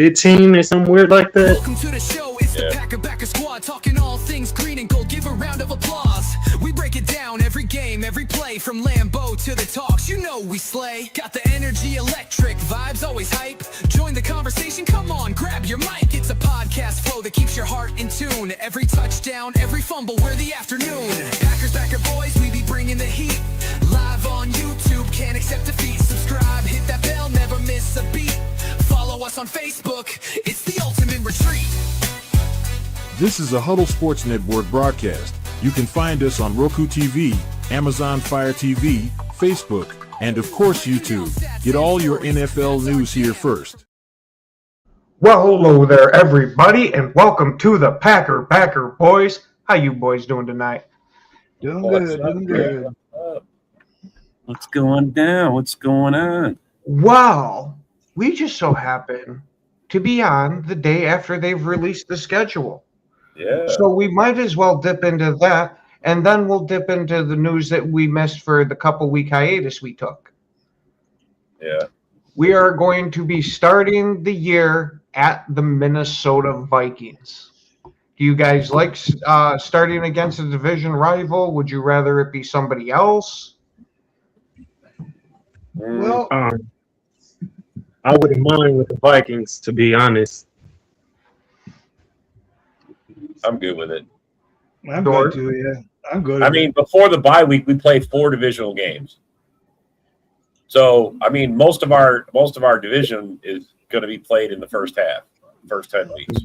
15 or something weird like that. Welcome to the show, it's the Packer Squad, talking all things green and gold. Give a round of applause. We break it down every game, every play, from Lambeau to the talks. You know we slay. Got the energy, electric vibes, always hype. Join the conversation, come on, grab your mic. It's a podcast flow that keeps your heart in tune. Every touchdown, every fumble, we're the afternoon. Packer boys, we be bringing the heat. Live on YouTube, can't accept defeat. Subscribe, hit that bell, never miss a beat. Follow us on Facebook, it's the ultimate retreat. This is a Huddle Sports Network broadcast. You can find us on Roku TV, Amazon Fire TV, Facebook, and of course YouTube. Get all your NFL news here first. Well, hello there, everybody, and welcome to the Packer Boys. How you boys doing tonight? Doing good. What's going down? What's going on? Well, we just so happen to be on the day after they've released the schedule. Yeah. So we might as well dip into that, and then we'll dip into the news that we missed for the couple-week hiatus we took. Yeah. We are going to be starting the year at the Minnesota Vikings. Do you guys like starting against a division rival? Would you rather it be somebody else? Well, I wouldn't mind with the Vikings, to be honest. I'm good with it. I'm good too, yeah. I'm good. I mean, before the bye week, we played 4 divisional games. So, I mean, most of our division is going to be played in the first 10 weeks.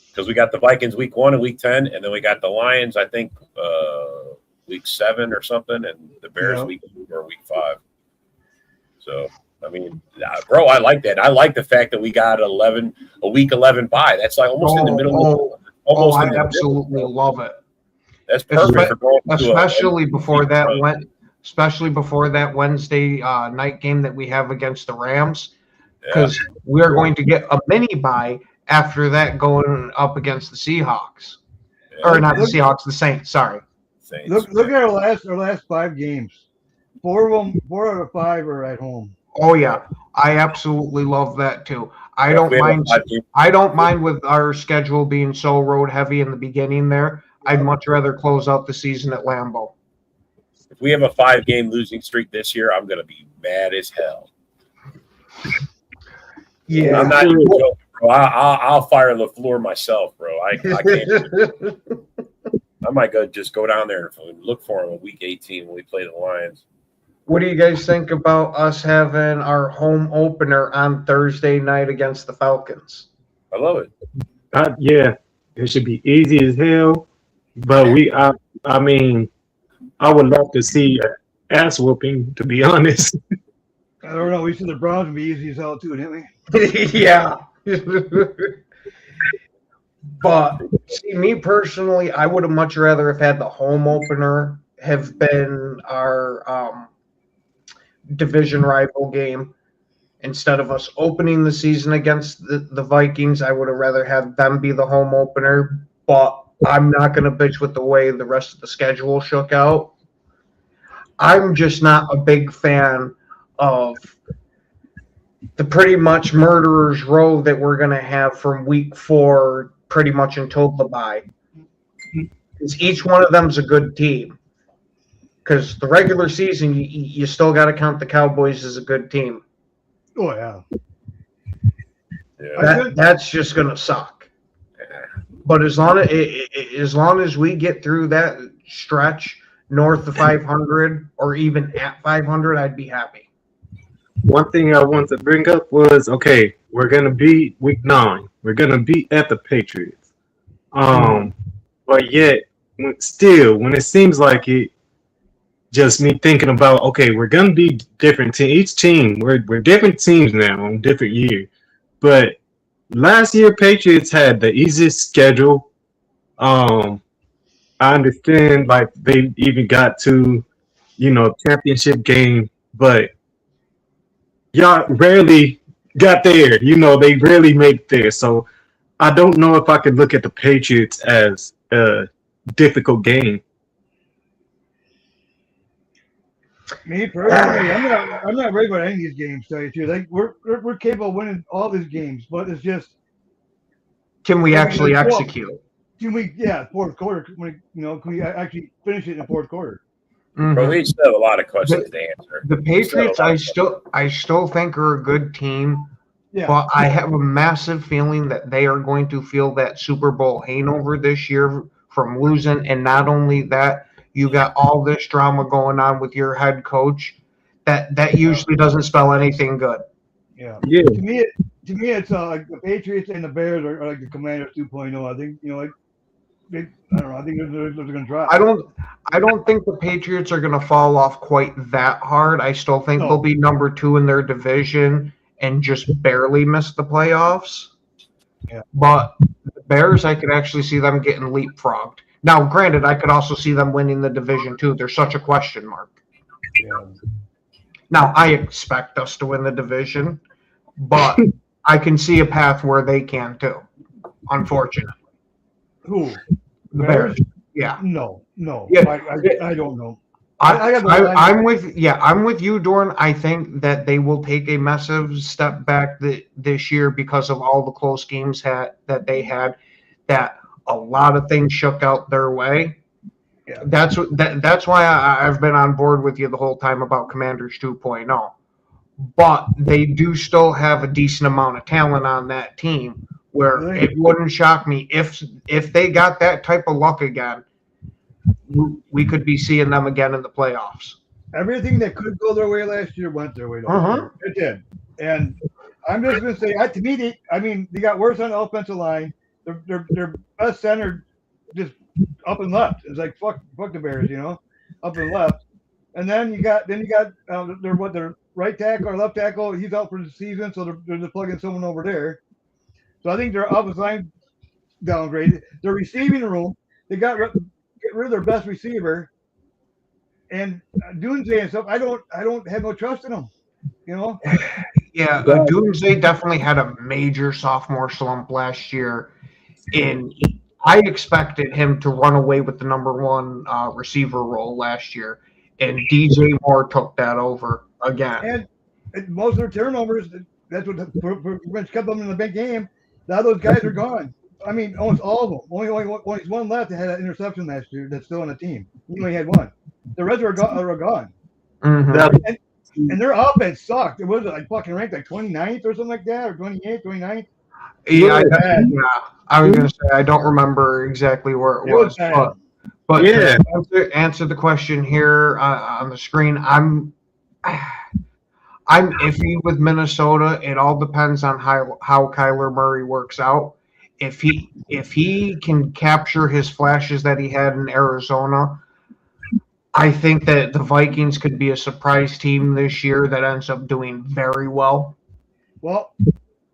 Because we got the Vikings week 1 and week 10, and then we got the Lions, I think, week 7 or something, and the Bears week 5. So, I mean, bro, I like that. I like the fact that we got a week 11 bye. That's like almost in the middle. I absolutely love it. That's perfect for going especially before that Wednesday night game that we have against the Rams, because we're going to get a mini bye after that, going up against the Seahawks, or not the Seahawks, the Saints. Sorry. Look at our last 5 games. 4 out of 5 are at home. Oh yeah, I absolutely love that too. I don't mind with our schedule being so road heavy in the beginning there. I'd much rather close out the season at Lambeau. If we have a 5-game losing streak this year, I'm going to be mad as hell. Yeah, I'm not even joking, bro. I'll fire LaFleur myself, bro. I can't. I might just go down there and look for him in week 18 when we play the Lions. What do you guys think about us having our home opener on Thursday night against the Falcons? I love it. Yeah, it should be easy as hell. But I mean, I would love to see an ass whooping, to be honest. I don't know. We said the Browns would be easy as hell too, didn't we? Yeah. But see, me personally, I would have much rather have had the home opener have been our division rival game instead of us opening the season against the Vikings. I would have rather had them be the home opener, but I'm not going to bitch with the way the rest of the schedule shook out. I'm just not a big fan of the pretty much murderer's row that we're going to have from week 4 pretty much until the bye. Because each one of them is a good team. Because the regular season, you still got to count the Cowboys as a good team. Oh, yeah. That's just going to suck. But as long as we get through that stretch north of 500 or even at 500, I'd be happy. One thing I want to bring up was, okay, we're going to be week 9. We're going to be at the Patriots. But yet, still, when it seems like it, just me thinking about, okay, we're going to be different to each team. We're different teams now on different years. But last year, Patriots had the easiest schedule. I understand, like, they even got to, championship game, but y'all rarely got there. They rarely make there. So I don't know if I could look at the Patriots as a difficult game. Me personally, I'm not worried about any of these games. Tell you the truth, like we're capable of winning all these games, but it's just Can we actually Well, execute? can we? Yeah, fourth quarter. Can we actually finish it in the fourth quarter? Mhm. Bro, we still have a lot of questions to answer. The Patriots, I still think are a good team, Yeah. but I have a massive feeling that they are going to feel that Super Bowl hangover this year from losing. And not only that, you got all this drama going on with your head coach. That usually doesn't spell anything good. Yeah. Yeah. To me, it's like the Patriots and the Bears are like the Commanders 2.0. I think I don't know. I think they're going to drop. I don't think the Patriots are going to fall off quite that hard. I still think No. they'll be number 2 in their division and just barely miss the playoffs. Yeah. But the Bears, I could actually see them getting leapfrogged. Now, granted, I could also see them winning the division too. There's such a question mark. Yeah. Now, I expect us to win the division, but I can see a path where they can too. Unfortunately, Who? the Bears. Yeah. No. Yeah. I don't know. I'm with you, Dorn. I think that they will take a massive step back this year because of all the close games that they had. That a lot of things shook out their way. Yeah. That's why I've been on board with you the whole time about Commanders 2.0. But they do still have a decent amount of talent on that team. Where it wouldn't shock me if they got that type of luck again. We could be seeing them again in the playoffs. Everything that could go their way last year went their way. It did. And I'm just going to say, to me, they got worse on the offensive line. Their best center just up and left. It's like fuck the Bears, up and left. And then you got their right tackle or left tackle. He's out for the season, so they're just plugging someone over there. So I think their offensive line downgraded. Their receiving room, they get rid of their best receiver, and Doomsday and stuff. I don't have no trust in them. Yeah, Doomsday definitely had a major sophomore slump last year, and I expected him to run away with the number 1 receiver role last year, and DJ Moore took that over again. And most of their turnovers, that's what kept them in the big game. Now those guys are gone. I mean, almost all of them. Only one left that had an interception last year that's still on the team. He only had one. The rest are gone. Mm-hmm. And their offense sucked. It was like fucking ranked like 29th or something like that, or 28th, 29th. Yeah, I was gonna say I don't remember exactly where it was, but Yeah. To answer the question here on the screen, I'm iffy with Minnesota. It all depends on how Kyler Murray works out. If he can capture his flashes that he had in Arizona, I think that the Vikings could be a surprise team this year that ends up doing very well. Well,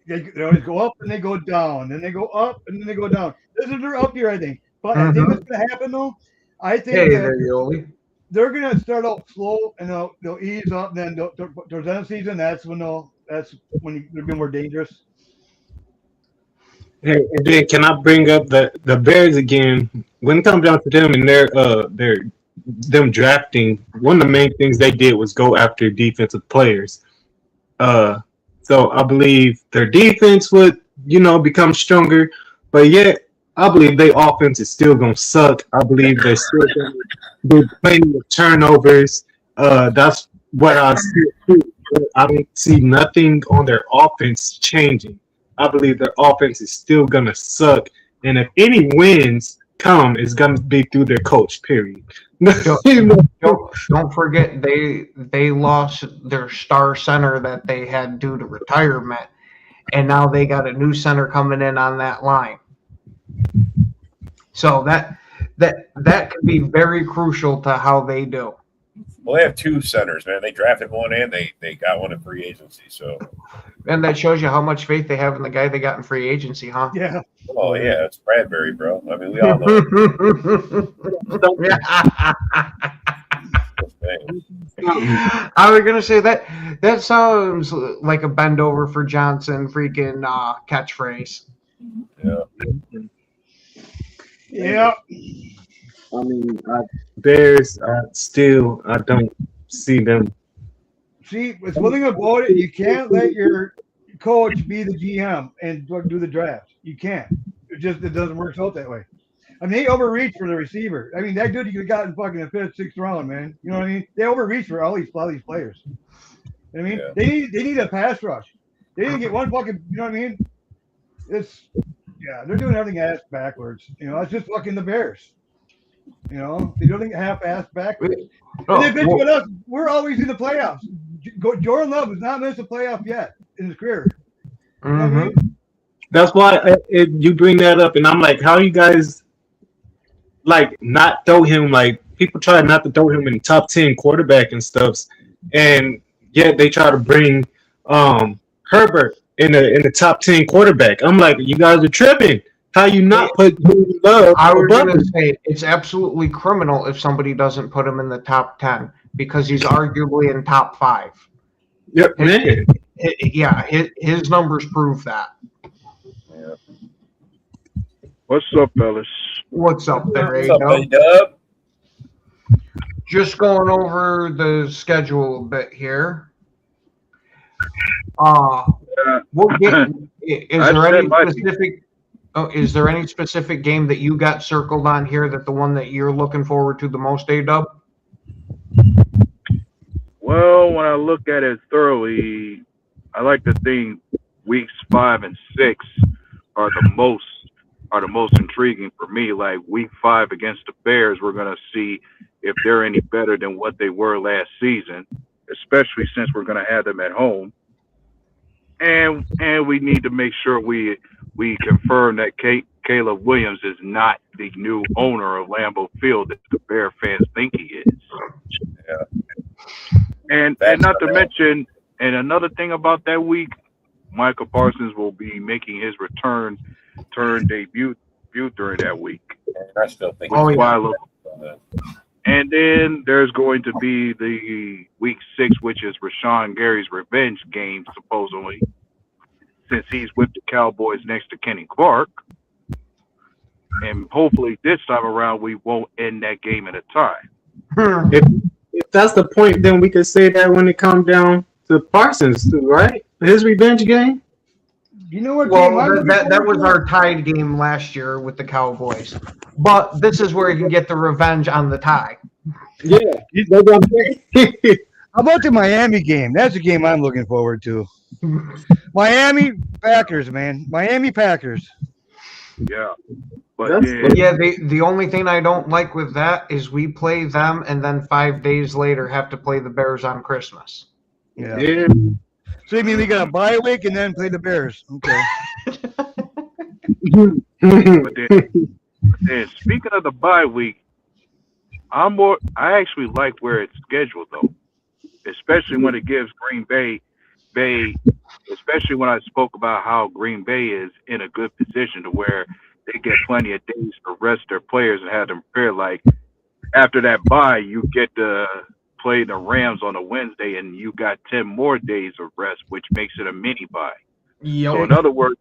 they always go up and they go down, then they go up and then they go down. This is their up year, I think. But I think what's going to happen though, I think they're going to start out slow and they'll ease up. And then towards the end of the season, that's when they're being more dangerous. Hey, and then can I bring up the Bears again? When it comes down to them and them drafting, one of the main things they did was go after defensive players. So I believe their defense would, become stronger, but yet I believe their offense is still gonna suck. I believe they're still gonna do plenty of turnovers. That's what I see. I don't see nothing on their offense changing. I believe their offense is still gonna suck, and if any wins come, it's gonna be through their coach. Period. Don't forget they lost their star center that they had due to retirement, and now they got a new center coming in on that line. So that could be very crucial to how they do. Well, they have 2 centers, man. They drafted one and they got one in free agency. So, and that shows you how much faith they have in the guy they got in free agency, huh? Yeah. oh yeah, it's Bradbury, bro. I mean, we all know. I was gonna say that sounds like a bend over for Johnson freaking catchphrase. Yeah. I mean, Bears. I don't see them. See, it's one thing about it. You can't let your coach be the GM and do the draft. You can't. It doesn't work out that way. I mean, they overreach for the receiver. I mean, that dude you could have gotten fucking in the 5th, 6th round, man. You know what I mean? They overreach for all these players. You know what I mean? Yeah. They need a pass rush. They didn't get one fucking. You know what I mean? They're doing everything ass backwards. You know, it's just fucking the Bears. You know, they do everything half-ass backwards. And they bitch with us. We're always in the playoffs. Jordan Love has not missed a playoff yet in his career. You know what I mean? That's why you bring that up, and I'm like, how you guys like not throw him? Like people try not to throw him in top 10 quarterback and stuff, and yet they try to bring Herbert in the top 10 quarterback. I'm like, you guys are tripping. How you not put Jordan Love? I was going to say it's absolutely criminal if somebody doesn't put him in the top 10 because he's arguably in top 5. Yep, man. His numbers prove that. Yeah. What's up, fellas? What's up there, What's up, A-Dub? A-Dub? Just going over the schedule a bit here. We'll get. Is there any specific game that you got circled on here that the one that you're looking forward to the most, A-Dub? Well, when I look at it thoroughly, I like to think weeks 5 and 6 are the most intriguing for me. Like week 5 against the Bears, we're gonna see if they're any better than what they were last season, especially since we're gonna have them at home. And we need to make sure we confirm that Caleb Williams is not the new owner of Lambeau Field that the Bear fans think he is. Yeah. And not to mention, and another thing about that week, Michael Parsons will be making his return debut during that week. I still think. And then there's going to be the week 6, which is Rashawn Gary's revenge game, supposedly, since he's with the Cowboys next to Kenny Clark. And hopefully this time around we won't end that game at a tie. If that's the point, then we could say that when it comes down to Parsons too, right? His revenge game. You know what? Well, that was our tied game last year with the Cowboys. But this is where you can get the revenge on the tie. Yeah, that's what I'm saying. How about the Miami game? That's a game I'm looking forward to. Miami Packers, man. Miami Packers. Yeah. But the only thing I don't like with that is we play them and then 5 days later have to play the Bears on Christmas. Yeah. So you mean we got a bye week and then play the Bears? Okay. But then speaking of the bye week, I actually like where it's scheduled though, especially when it gives Green Bay, especially when I spoke about how Green Bay is in a good position to where they get plenty of days to rest their players and have them prepare. Like after that bye, you get to play the Rams on a Wednesday, and you got 10 more days of rest, which makes it a mini bye. Yep. So in other words,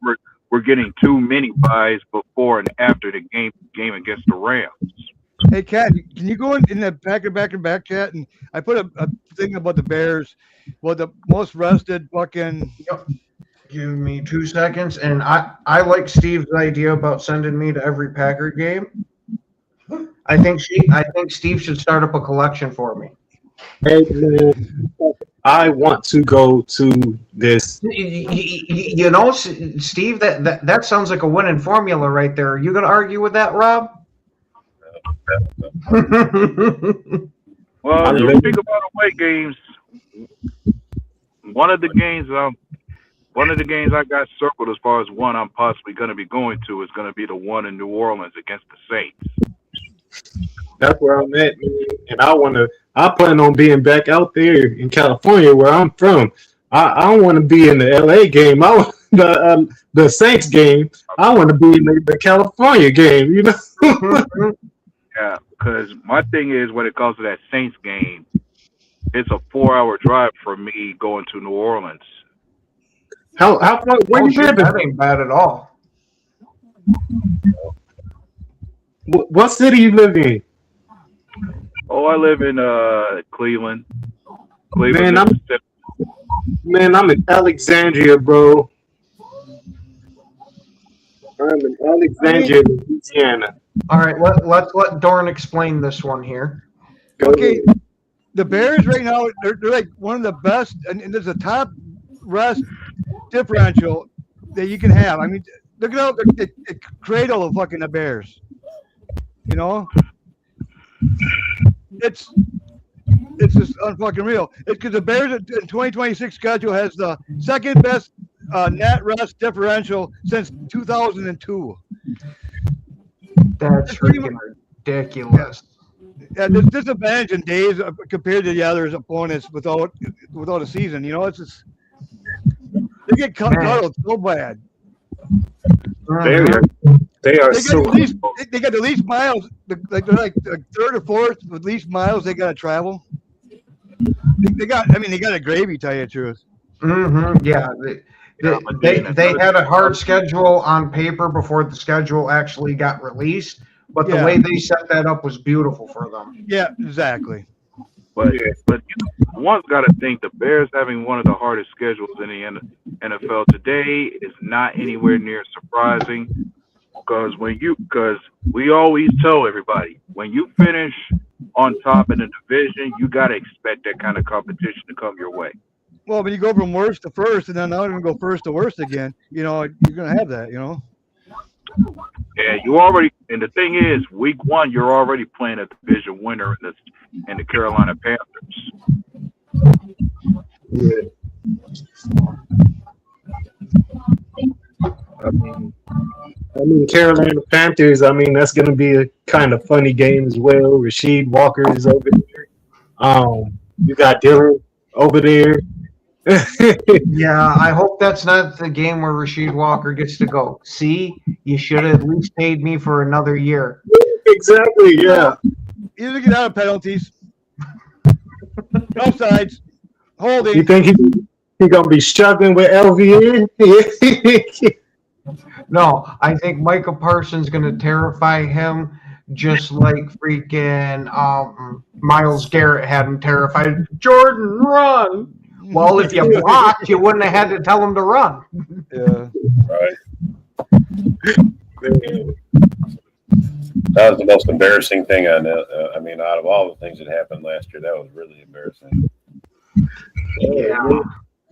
we're getting 2 mini buys before and after the game against the Rams. Hey, Kat, can you go in the back chat? And I put a thing about the Bears. Well, the most rested fucking. Yep. Give me 2 seconds, and I like Steve's idea about sending me to every Packer game. I think Steve should start up a collection for me. Hey, man, I want to go to this. You know, Steve, that sounds like a winning formula right there. Are you going to argue with that, Rob? Well, to speak about away games, one of the games I got circled as far as one I'm possibly going to be going to is going to be the one in New Orleans against the Saints. That's where I'm at, man. And I plan on being back out there in California where I'm from. I don't want to be in the LA game. The Saints game. I want to be in the California game, you know? Yeah, because my thing is when it comes to that Saints game, it's a 4-hour drive for me going to New Orleans. How far? Where you living? That ain't bad at all. What city you live in? Oh, I live in Cleveland. Cleveland, I'm in Alexandria, bro. I'm in Alexandria, Louisiana. All right, let's let Dorn explain this one here. Okay, the Bears right now, they're like one of the best, and there's a top rest differential that you can have. I mean, look at how the cradle of fucking the Bears. You know, it's just unfucking real. It's because the Bears in 2026 schedule has the second best net rest differential since 2002. That's freaking ridiculous. Yeah, there's disadvantage in days compared to the other opponents without a season. You know, it's just they get cuddled so bad. They are so. They got the least miles. Like they're like the third or fourth with least miles they got to travel. They got a gravy. Tell you the truth. Mm-hmm. Yeah. They had a hard schedule on paper before the schedule actually got released, but the way they set that up was beautiful for them. Yeah, exactly. But one's got to think the Bears having one of the hardest schedules in the NFL today is not anywhere near surprising, because we always tell everybody, when you finish on top in the division, you got to expect that kind of competition to come your way. Well, when you go from worst to first, and then now you're going to go first to worst again, you know, you're going to have that, you know. Yeah, and the thing is, week 1, you're already playing a division winner in the Carolina Panthers. Yeah. I mean, Carolina Panthers. I mean, that's going to be a kind of funny game as well. Rasheed Walker is over there. You got Dylan over there. Yeah, I hope that's not the game where Rasheed Walker gets to go. See, you should have at least paid me for another year. Exactly, yeah. Either get out of penalties, offsides, holding. You think he's going to be struggling with LVN? No, I think Micah Parsons going to terrify him just like freaking Myles Garrett had him terrified. Jordan, run! Well, if you blocked, you wouldn't have had to tell him to run. Yeah. Right. That was the most embarrassing thing out of all the things that happened last year, that was really embarrassing.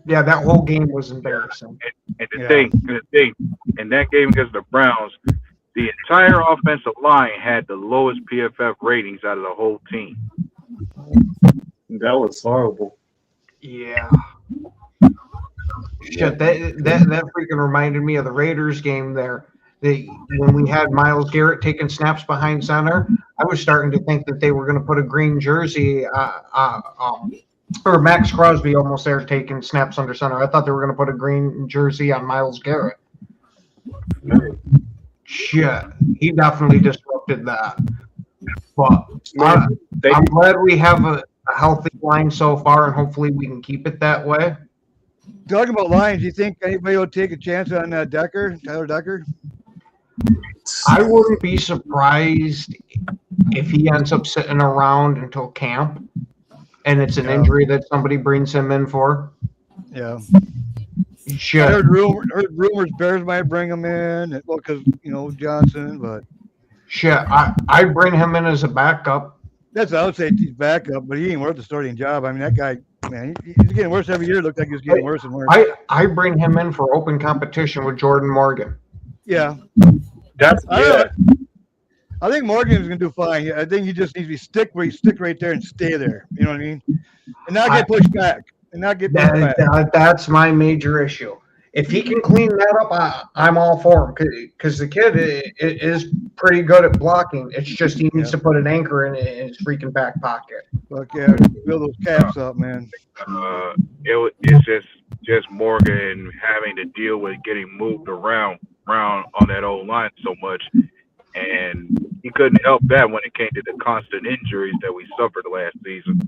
Yeah, that whole game was embarrassing. And the thing, in that game against the Browns, the entire offensive line had the lowest PFF ratings out of the whole team. That was horrible. Yeah. Shit, that freaking reminded me of the Raiders game there. When we had Myles Garrett taking snaps behind center, I was starting to think that they were going to put a green jersey, or Max Crosby almost there taking snaps under center. I thought they were going to put a green jersey on Myles Garrett. Shit, he definitely disrupted that. But I'm glad we have a healthy line so far, and hopefully we can keep it that way. Talking about Lions, do you think anybody will take a chance on Tyler Decker? I wouldn't be surprised if he ends up sitting around until camp, and it's an injury that somebody brings him in for. Yeah. Shit. I heard rumors Bears might bring him in, because Johnson, but shit, I'd bring him in as a backup. That's what I would say. He's backup, but he ain't worth the starting job. I mean, that guy, man, he's getting worse every year. It looked like he's getting worse and worse. I bring him in for open competition with Jordan Morgan. Yeah. I think Morgan's going to do fine. I think he just needs to stick right there and stay there. You know what I mean? And not get pushed back. That's my major issue. If he can clean that up, I'm all for him, because the kid is pretty good at blocking. It's just he needs to put an anchor in his freaking back pocket. Fuck yeah, build those caps up, man. It's just Morgan having to deal with getting moved around on that old line so much, and he couldn't help that when it came to the constant injuries that we suffered last season.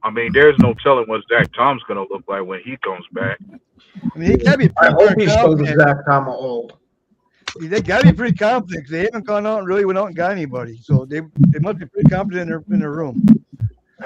I mean, there's no telling what Zach Tom's going to look like when he comes back. I mean, he got to be. I hope he's still the Zach Tom old. They got to be pretty confident. They haven't gone out and really went out and got anybody, so they must be pretty confident in their room.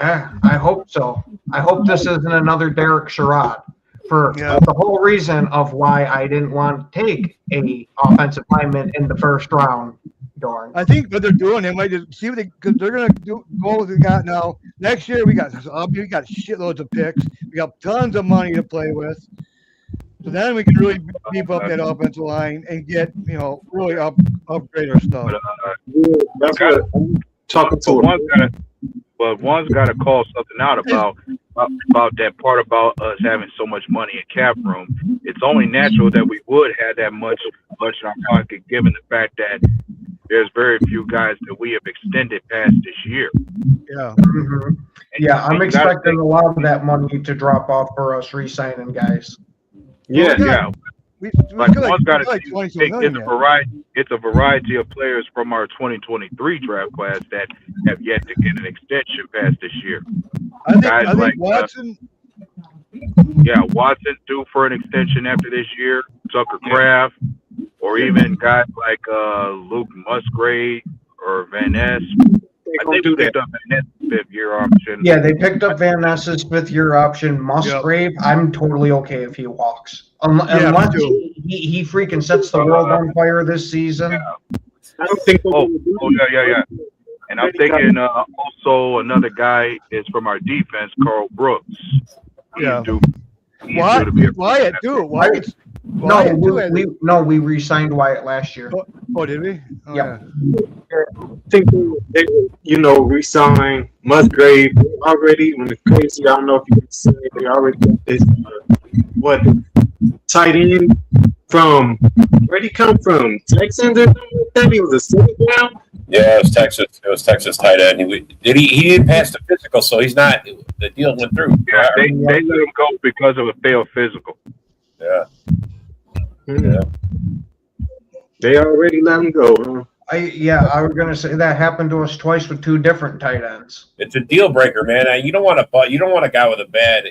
I hope so. I hope this isn't another Derek Sherrod for Yeah. the whole reason of why I didn't want to take a offensive lineman in the first round. Dorn. I think what they're doing, they might just see what because they're gonna go what we got now. Next year we got shitloads of picks. We got tons of money to play with. So then we can really beef up that offensive line and get really upgrade our stuff. That's what I'm talking to. One's got to call something out about that part about us having so much money in cap room. It's only natural that we would have that much in our pocket, given the fact that there's very few guys that we have extended past this year. Yeah. Mm-hmm. Yeah, I'm expecting a lot of that money to drop off for us re-signing guys. Yeah. Like one's got to think it's a variety of players from our 2023 draft class that have yet to get an extension past this year. I think Watson. Watson due for an extension after this year. Tucker Kraft, or even guys like Luke Musgrave or Van Ness. I think they picked up Van Ness' fifth-year option. Yeah, they picked up Van Ness's fifth-year option. Musgrave, I'm totally okay if he walks. Unless he freaking sets the world on fire this season. I don't think. Yeah. And I'm thinking also another guy is from our defense, Carl Brooks. Wyatt too. We re-signed Wyatt last year. Oh, did we? Oh, yeah. I think they re-sign Musgrave already. When it's crazy, I don't know if you can see it. They already got this. Tight end from where'd he come from? Texans or something like that? He was a second round. Yeah, it was Texas. It was Texas tight end. He didn't pass the physical, so he's not. The deal went through. Yeah, they let him go because of a failed physical. Yeah. Yeah. They already let him go, huh? I was gonna say that happened to us twice with two different tight ends. It's a deal breaker, man. You don't want a guy with a bad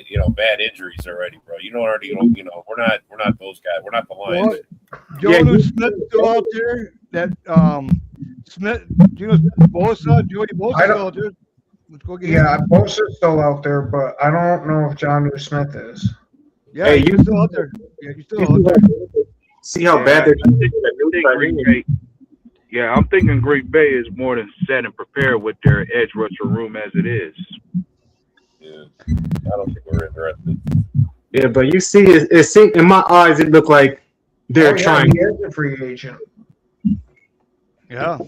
injuries already, bro. We're not those guys. We're not the Lions. Jonah Smith still out there. That Smith, Bosa, Jody Bosa still out there. Let's go get him. Bosa's still out there, but I don't know if Jonnu Smith is. Yeah, he's still out there. Yeah, he's still out there. See how bad they're taking the new tight end. Yeah, I'm thinking Green Bay is more than set and prepared with their edge rusher room as it is. Yeah, I don't think we're interested. Yeah, but you see, it seems in my eyes, it looked like they're trying. He is a free agent. Yeah,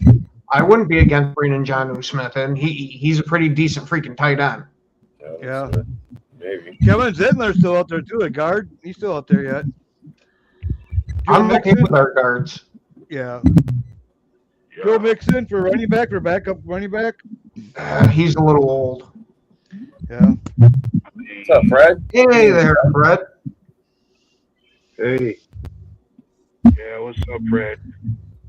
I wouldn't be against bringing Jonnu Smith in. He's a pretty decent freaking tight end. Yeah. Maybe. Kevin Zidler's still out there too. A guard, he's still out there yet. I'm okay with our guards. Yeah. Joe Mixon for running back or backup running back. He's a little old. Yeah. What's up, Fred? Hey there, Fred. Hey. Yeah, what's up, Fred?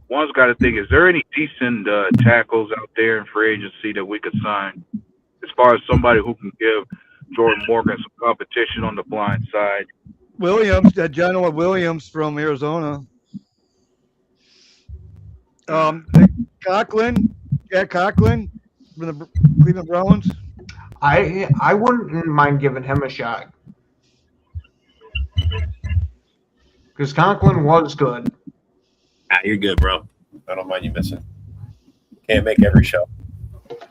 One's got to think, is there any decent tackles out there in free agency that we could sign? As far as somebody who can give Jordan Morgan some competition on the blind side. Williams, that John Williams from Arizona. Conklin from the Cleveland Browns. I wouldn't mind giving him a shot because Conklin was good. You're good, bro. I don't mind you missing. Can't make every show.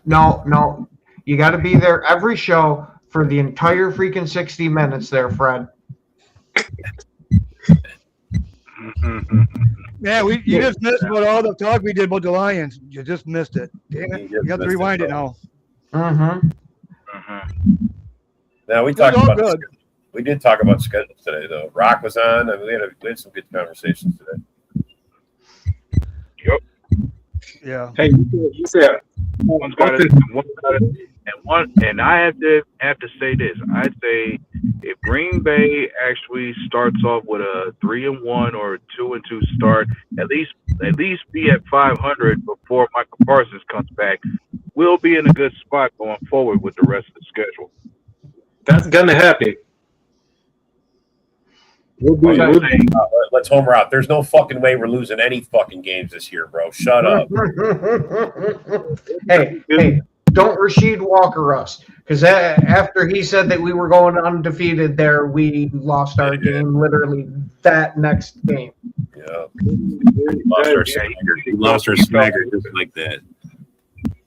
No, you got to be there every show for the entire freaking 60 minutes. There, Fred. Yeah, you just missed about all the talk we did about the Lions. You just missed it. Damn it. You have to rewind it now. Mm-hmm. Now we talked about we did talk about schedules today, though. Rock was on, and we had some good conversations today. Yep. Yeah. Hey, you said one's got it, and I have to say this. I'd say if Green Bay actually starts off with a 3-1 or a 2-2 start, at least be at 500 before Michael Parsons comes back, we'll be in a good spot going forward with the rest of the schedule. That's gonna happen. Let's homer out. There's no fucking way we're losing any fucking games this year, bro. Shut up. Hey, don't Rasheed Walker us. Because after he said that we were going undefeated there, we lost our game literally that next game. Yeah. We lost our swagger just like that.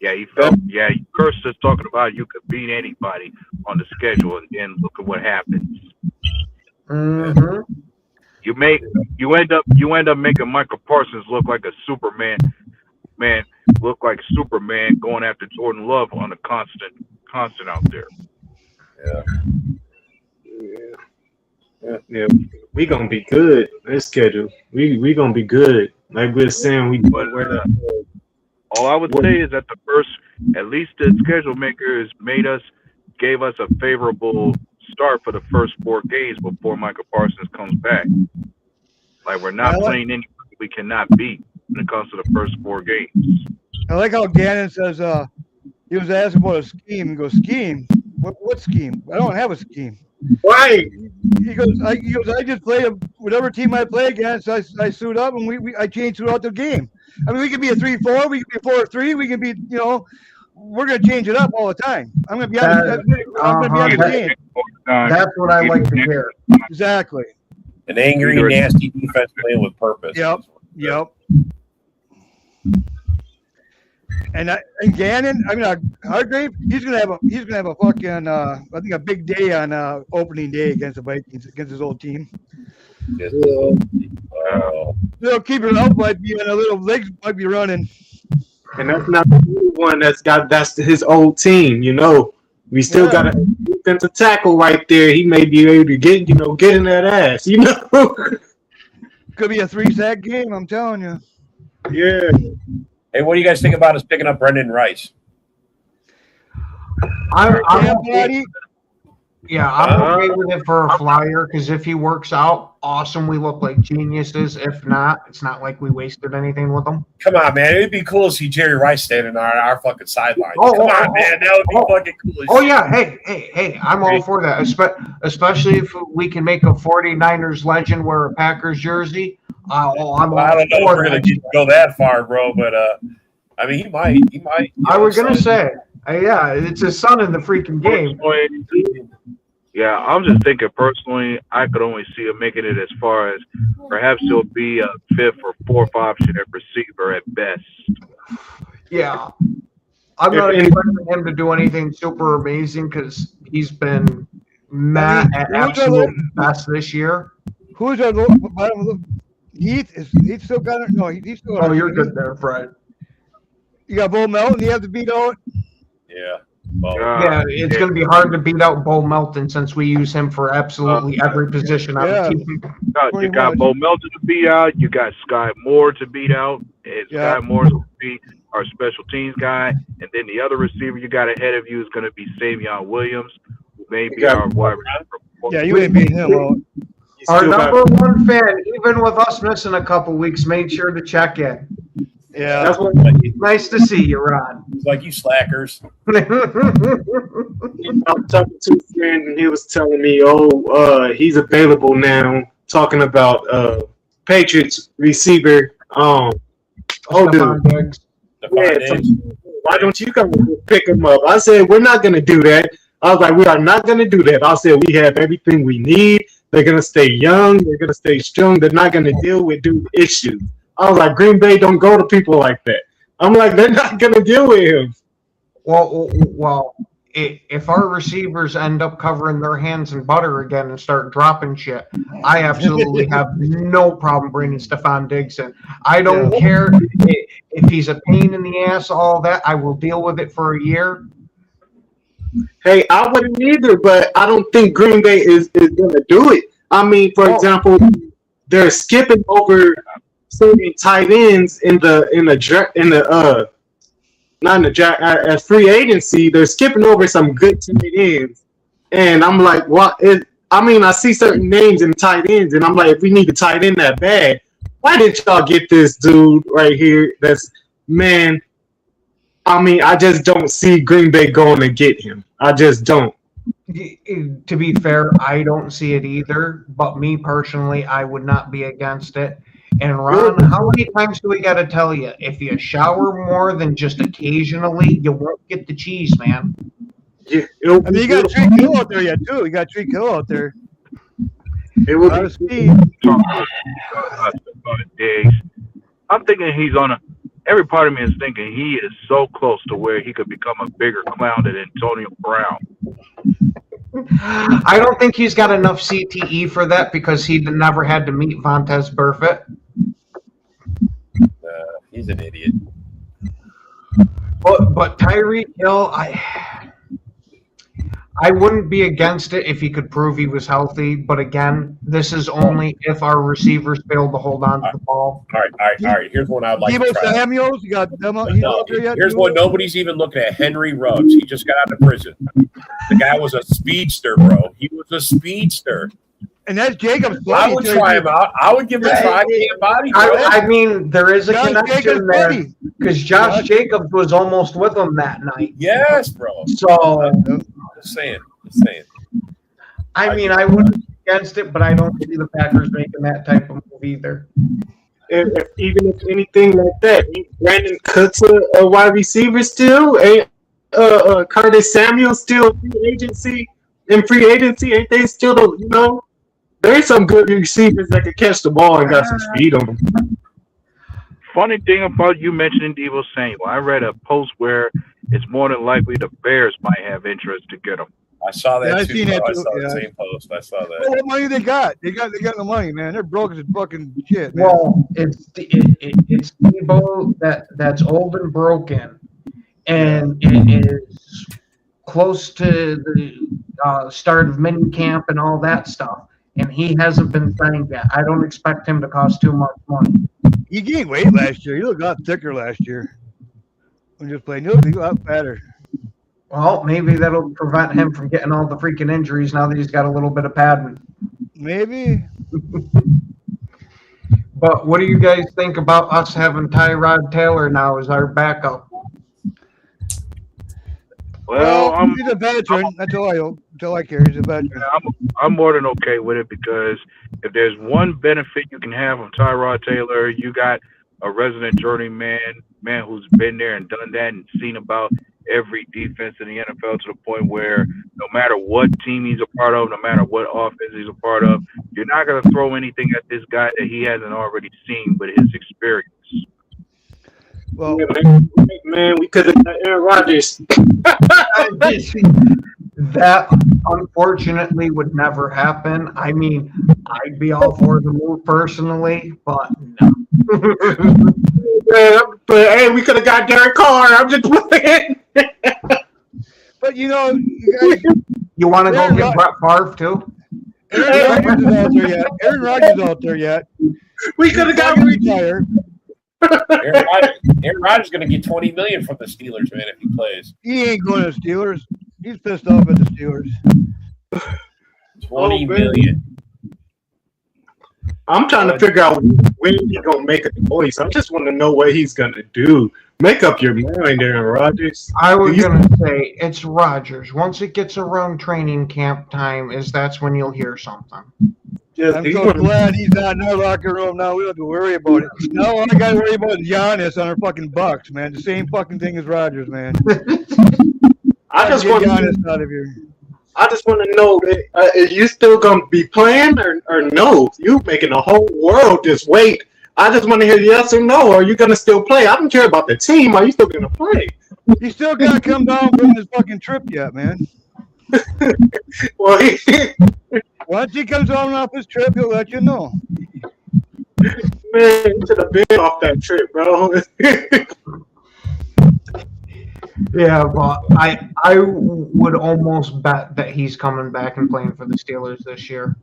Yeah, he felt. Yeah, Curse is talking about you could beat anybody on the schedule, and then look at what happens. Mm-hmm. You end up making Michael Parsons look like a Superman. Look like Superman going after Jordan Love on a constant out there. Yeah. We gonna be good. This schedule, we gonna be good. Like we're saying, All I would say is that at least the schedule makers gave us a favorable start for the first 4 games before Michael Parsons comes back. Like we're not playing anybody we cannot beat when it comes to the first 4 games. I like how Gannon says he was asked about a scheme. He goes, scheme? What scheme? I don't have a scheme. right. He goes, I just play whatever team I play against. I suit up and I change throughout the game. I mean, we could be a 3-4, we could be a 4-3, we can be, we're gonna change it up all the time. I'm gonna be on the game. That's what I like to hear. Exactly. An angry, nasty defense playing with purpose. Yep. And Gannon, Hargrave, he's gonna have a fucking I think a big day on opening day against the Vikings, against his old team. They'll keep it up, might be on a little legs might be running. And that's not the only one that's his old team. We still got a defensive tackle right there. He may be able to get in that ass. Could be a 3-sack game. I'm telling you. Yeah. Hey, what do you guys think about us picking up Brendan Rice? I'm okay with it for a flyer because if he works out, awesome. We look like geniuses. If not, it's not like we wasted anything with him. Come on, man. It'd be cool to see Jerry Rice standing on our fucking sideline. Come on, man. That would be fucking cool. Oh, yeah. Hey. I'm all for that. Especially if we can make a 49ers legend wear a Packers jersey. I'm all I don't know if we're going to go that far, bro, but I mean, he might. I was going to say, it's his son in the freaking game. Yeah, I'm just thinking personally, I could only see him making it as far as perhaps he'll be a 5th or 4th option at receiver at best. Yeah. I'm not expecting him to do anything super amazing because he's been at absolute best this year. Who's our bottom of the Heath? He's still got it? No, he's still got it. Oh, you're good there, Fred. You got Bo Melton, you have to beat out? Yeah. It's going to be hard to beat out Bo Melton since we use him for absolutely every position on the team. You got Bo Melton to beat out. You got Sky Moore to beat out. And Sky Moore's going to be our special teams guy. And then the other receiver you got ahead of you is going to be Savion Williams, who may be our wide receiver. Yeah, you ain't beating him out. Our number one fan, even with us missing a couple weeks, made sure to check in. Yeah. That's nice to see you, Ron. It's like you slackers. I was talking to a friend and he was telling me, he's available now. Talking about Patriots receiver. Diggs. Why don't you come pick him up? I said we're not gonna do that. I was like, we are not gonna do that. I said we have everything we need. They're gonna stay young. They're gonna stay strong. They're not gonna deal with issues. I was like, Green Bay don't go to people like that. I'm like, they're not going to deal with him. Well, if our receivers end up covering their hands in butter again and start dropping shit, I absolutely have no problem bringing Stephon Diggs in. I don't care if he's a pain in the ass, all that. I will deal with it for a year. Hey, I wouldn't either, but I don't think Green Bay is going to do it. I mean, for example, they're skipping over certain tight ends as free agency. They're skipping over some good tight ends, and I'm like, what? I see certain names in tight ends, and I'm like, if we need a tight end that bad, why didn't y'all get this dude right here? I just don't see Green Bay going to get him. I just don't. To be fair, I don't see it either. But me personally, I would not be against it. And Ron, how many times do we got to tell you? If you shower more than just occasionally, you won't get the cheese, man. Yeah, it'll I mean, you got Tree Kill out there yet too. You got Tree Kill out there. It will Out be of speed. About Diggs. I'm thinking he's on a. Every part of me is thinking he is so close to where he could become a bigger clown than Antonio Brown. I don't think he's got enough CTE for that because he never had to meet Vontez Burfict. He's an idiot. But Tyreek Hill, I wouldn't be against it if he could prove he was healthy. But again, this is only if our receivers fail to hold on to the ball. All right. Here's one I'd like to Debo try. Samuels, you got them. He's No, out there yet. here's too? one nobody's even looking at. Henry Ruggs. He just got out of prison. The guy was a speedster, bro. He was a speedster. And that's Jacob's. I would try him out. I would give him a try. Can't body, bro. I mean, there is a Josh connection Jacobs, there buddy. because Josh Jacobs was almost with him that night. Yes, bro. So, Just saying. I mean, I wouldn't be against it, but I don't see the Packers making that type of move either. even if anything like that, ain't Brandon Cooks a wide receiver still? Ain't Curtis Samuel still in free agency? Ain't they still there's some good receivers that can catch the ball and got some speed on them. Funny thing about you mentioning Deebo Samuel, I read a post where it's more than likely the Bears might have interest to get him. I saw that Yeah, I too. seen Bro. that I too, saw yeah. the same post. I saw that. Well, what money they got? They got no money, man. They're broke as fucking shit, man. Well, it's Debo that's old and broken, and it is close to the start of mini camp and all that stuff, and he hasn't been signed yet. I don't expect him to cost too much money. He gained weight last year. He looked a lot thicker last year. When just playing, he looked a lot fatter. Well, maybe that'll prevent him from getting all the freaking injuries now that he's got a little bit of padding. Maybe. But what do you guys think about us having Tyrod Taylor now as our backup? Well, he's a veteran. That's all I care. He's a veteran. I'm more than okay with it because if there's one benefit you can have from Tyrod Taylor, you got a resident journeyman, man who's been there and done that and seen about every defense in the NFL to the point where no matter what team he's a part of, no matter what offense he's a part of, you're not going to throw anything at this guy that he hasn't already seen with his experience. Well, Man, we could have got Aaron Rodgers. That unfortunately would never happen. I mean, I'd be all for the move personally, but no. But hey, we could have got Derek Carr. I'm just playing. but you guys, You want to go Aaron get Brett Favre too? Aaron Rodgers is out there yet. We could have got retired. Aaron Rodgers is going to get $20 million from the Steelers, man, if he plays. He ain't going to the Steelers. He's pissed off at the Steelers. $20 million. I'm trying to figure out when he's gonna make a choice. I just want to know what he's gonna do. Make up your mind, Aaron Rodgers. I was gonna say it's Rodgers. Once it gets around training camp time, that's when you'll hear something. I'm so glad he's not in our locker room now. We don't have to worry about it. Now all I got to worry about is Giannis on our fucking Bucks, man. The same fucking thing as Rodgers, man. I just want Giannis out of here. I just want to know that is you still gonna be playing or no? You making the whole world just wait. I just want to hear yes or no. Are you gonna still play? I don't care about the team. Are you still gonna play? He still got to come down from his fucking trip yet, man. Well, Once he comes on off his trip, he'll let you know. man, you should have been off that trip, bro. Yeah, but I would almost bet that he's coming back and playing for the Steelers this year.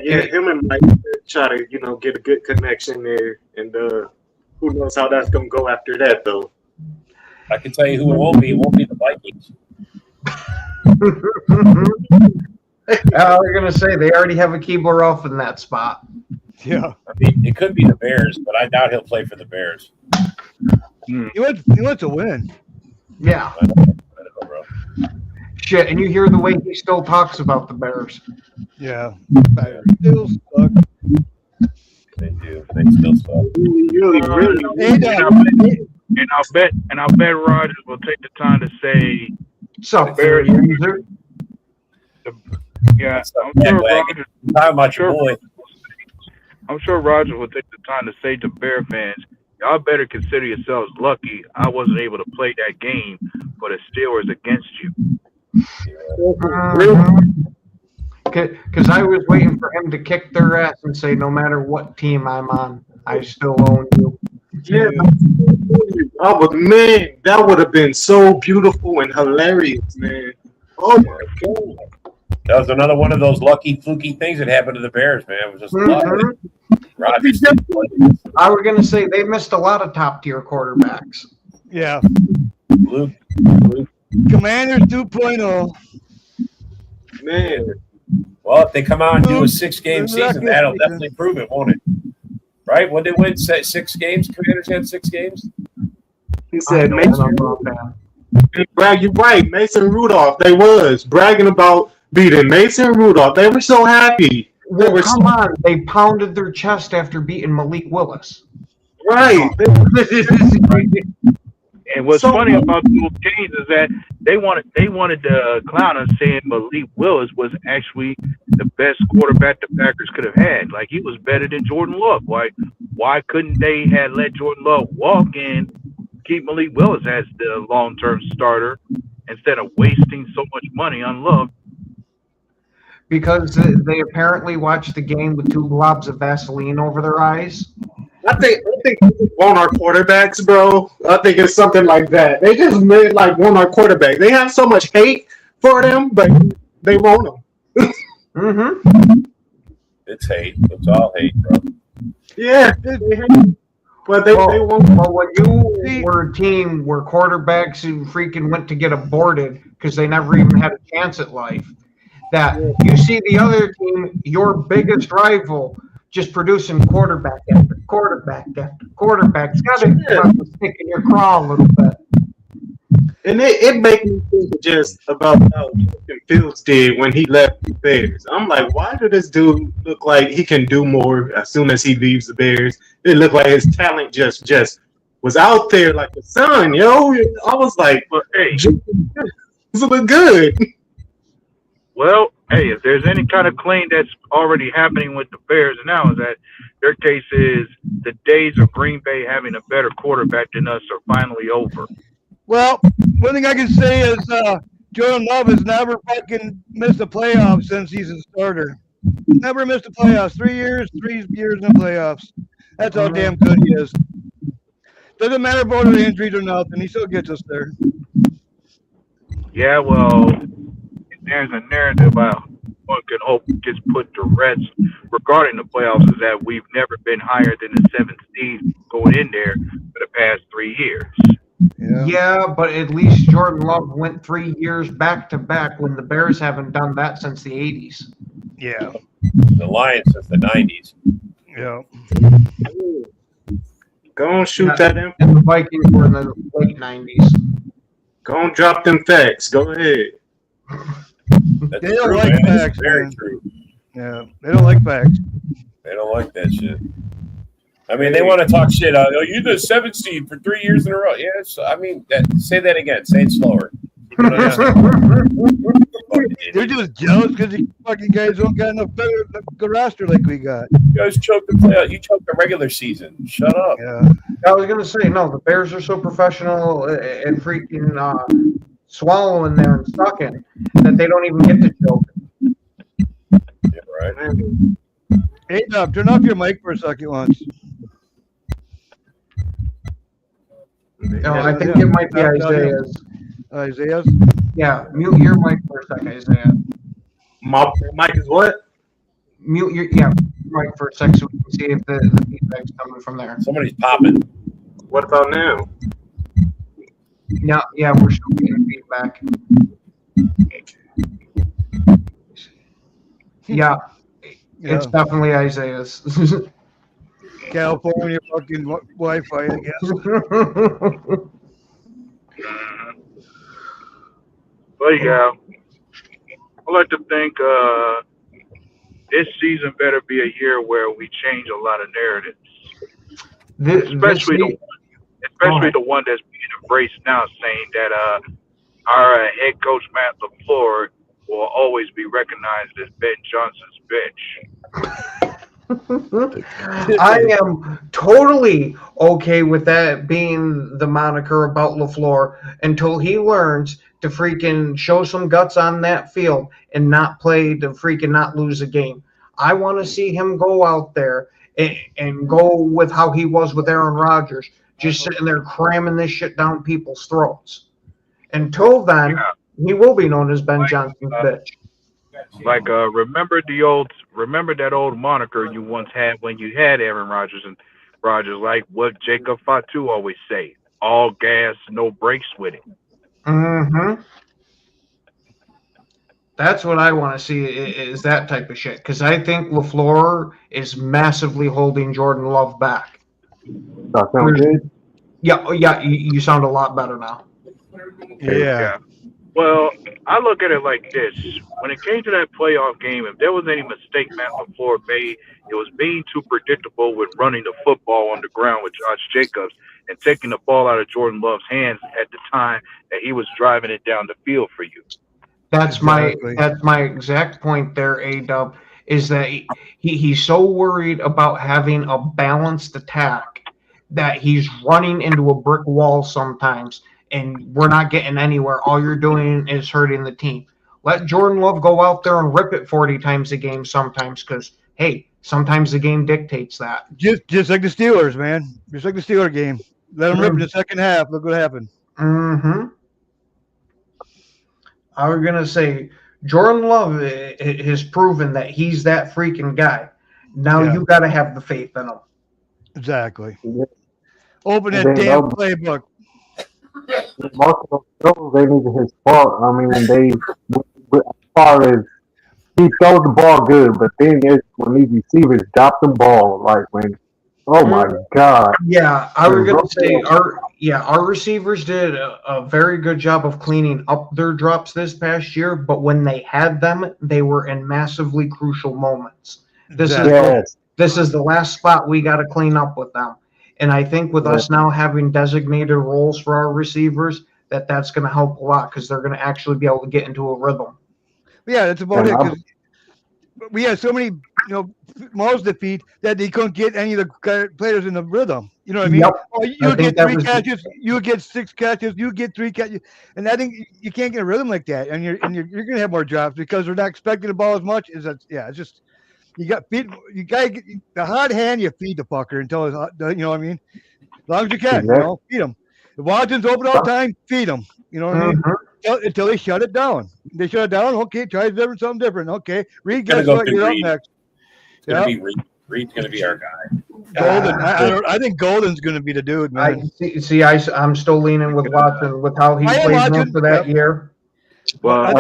Yeah, him and Mike try to get a good connection there, and who knows how that's gonna go after that though. I can tell you who it won't be. It won't be the Vikings. I was gonna say they already have a Keebler off in that spot. Yeah. I mean, it could be the Bears, but I doubt he'll play for the Bears. He wants to win. Yeah. I don't know, bro. Shit, and you hear the way he still talks about the Bears. Yeah. Still suck. They do. They still suck. Really. Hey, And I'll bet Rogers will take the time to say, So, Bears- user. yeah, I'm Yeah, sure Black. Rogers. Talking about your boy. I'm sure Rogers will take the time to say to Bear fans, y'all better consider yourselves lucky I wasn't able to play that game for the Steelers against you. Because I was waiting for him to kick their ass and say, no matter what team I'm on, I still own you. Yeah, man, that would have been so beautiful and hilarious, man. Oh my god. That was another one of those lucky, fluky things that happened to the Bears, man. It was just luck. Rodgers. I was going to say they missed a lot of top tier quarterbacks. Yeah. Luke. Commanders 2.0. Man, Well, if they come out and do a 6-game season, that'll definitely prove it, won't it? Right? When they win 6 games, Commanders had 6 games. he said, I Mason don't know Rudolph. about that. Brag, you're right. Mason Rudolph, they was bragging about beating Mason Rudolph. They were so happy. They Well, were come on. They pounded their chest after beating Malik Willis. right. And what's So- funny about those games is that they wanted to clown us, saying Malik Willis was actually the best quarterback the Packers could have had. Like, he was better than Jordan Love. Why couldn't they have let Jordan Love walk and keep Malik Willis as the long-term starter instead of wasting so much money on Love? Because they apparently watched the game with 2 globs of Vaseline over their eyes. I think they want our quarterbacks, bro. I think it's something like that. They just made want our quarterback. They have so much hate for them, but they want them. Mm-hmm. It's hate. It's all hate, bro. Yeah, but they want. Well, when you were a team where quarterbacks who freaking went to get aborted because they never even had a chance at life, that you see the other team, your biggest rival, just producing quarterback after quarterback after quarterback. It's got to stick in your craw a little bit. And it makes me think just about how Justin Fields did when he left the Bears. I'm like, why did this dude look like he can do more as soon as he leaves the Bears? It looked like his talent just was out there like the sun, yo. I was like, But hey, this look good. well, hey, if there's any kind of claim that's already happening with the Bears now, is that their case is the days of Green Bay having a better quarterback than us are finally over. Well, one thing I can say is Jordan Love has never fucking missed a playoff since he's a starter. Never missed a playoffs. 3 years in the playoffs. That's how damn good he is. Doesn't matter about the injuries or nothing. He still gets us there. Yeah, well, there's a narrative one can hope gets put to rest regarding the playoffs is that we've never been higher than the 7th seed going in there for the past 3 years. Yeah, but at least Jordan Love went 3 years back to back when the Bears haven't done that since the 80s. Yeah. The Lions since the 90s. Yeah. Go and shoot that in. And the Vikings were in the late 90s. Go and drop them facts. Go ahead. That's They don't true, like man. It's facts, very man. true. Yeah. They don't like facts. They don't like that shit. I mean, they want to talk shit. Oh, you're the 7th seed for 3 years in a row. Yes, I mean, say that again. Say it slower. They're just jealous because you fucking guys don't got enough better roster like we got. You guys choked the playoff. You choked the regular season. Shut up. Yeah. I was going to say, no, the Bears are so professional and freaking swallowing there and sucking that they don't even get to joke. Yeah, right. Hey, Dub, turn off your mic for a second once. No, I think it might be Isaiah's. Isaiah's? Yeah, mute your mic for a second, Isaiah. My mic is what? Mute your mic for a second so we can see if the feedback's coming from there. Somebody's popping. What about now? Yeah, we're still getting feedback. Yeah, it's definitely Isaiah's. California fucking Wi-Fi, I guess. But yeah, I like to think this season better be a year where we change a lot of narratives, especially especially the one that's being embraced now, saying that our head coach Matt LaFleur will always be recognized as Ben Johnson's bitch. I am totally okay with that being the moniker about LaFleur until he learns to freaking show some guts on that field and not play to freaking not lose a game. I want to see him go out there and go with how he was with Aaron Rodgers, just sitting there cramming this shit down people's throats. Until then, he will be known as Ben Johnson's bitch. Like, remember that old moniker you once had when you had Aaron Rodgers and Rodgers, like what Jacob Fatu always say, all gas, no brakes with it. Mm-hmm. That's what I want to see is that type of shit. Because I think LaFleur is massively holding Jordan Love back. That sounds good. Yeah, you sound a lot better now. Yeah. Well, I look at it like this. When it came to that playoff game, if there was any mistake Matt LaFleur made, it was being too predictable with running the football on the ground with Josh Jacobs and taking the ball out of Jordan Love's hands at the time that he was driving it down the field for you. That's my exact point there, A-Dub, is that he's so worried about having a balanced attack that he's running into a brick wall sometimes, and we're not getting anywhere. All you're doing is hurting the team. Let Jordan Love go out there and rip it 40 times a game sometimes because, hey, sometimes the game dictates that. Just like the Steelers, man. Just like the Steelers game. Let them rip in the second half. Look what happened. Mm-hmm. I was going to say, Jordan Love has proven that he's that freaking guy. Now you got to have the faith in him. Exactly. Open that damn playbook. Most of those throws ain't even his fault. I mean, as far as he throws the ball good, but then it's when these receivers drop the ball, like when, oh my God. Yeah, I was going to say, our receivers did a very good job of cleaning up their drops this past year, but when they had them, they were in massively crucial moments. This is the last spot we got to clean up with them. And I think with us now having designated roles for our receivers, that's going to help a lot because they're going to actually be able to get into a rhythm. Yeah, that's about it. 'Cause we had so many, mouths to feed that they couldn't get any of the players in the rhythm. You know what I mean? Yep. You get 3 catches, you get 6 catches, you get 3 catches, and I think you can't get a rhythm like that. And you're going to have more drops because they're not expecting the ball as much. It's just. You got feed. You got to get the hard hand. You feed the fucker until it's, you know what I mean. As long as you can, feed them. If Washington's open all the time, feed them. You know what I mean. Until they shut it down. They shut it down. Okay, try something different. Okay, Reed, guess what? You're up next. Reed's going to be our guy. Golden. I think Golden's going to be the dude, man. I'm still leaning with Watson with how he played most of that year. Well,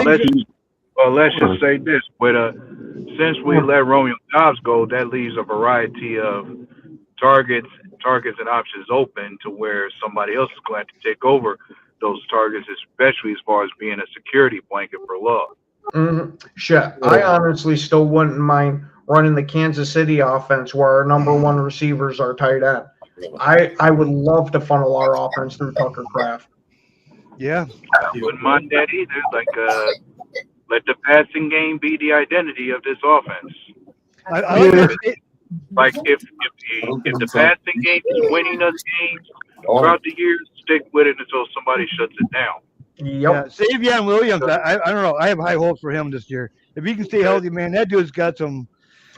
let's just say this: since we let Romeo Dobbs go, that leaves a variety of targets and options open to where somebody else is going to take over those targets, especially as far as being a security blanket for Love. Mm-hmm. Shit, I honestly still wouldn't mind running the Kansas City offense where our number one receivers are tight end. I would love to funnel our offense through Tucker Kraft. Yeah. I wouldn't mind that either. Like, let the passing game be the identity of this offense. Like if the passing game is winning us games throughout the year, stick with it until somebody shuts it down. Yep. Savion Williams, I don't know. I have high hopes for him this year. If he can stay healthy, man, that dude's got some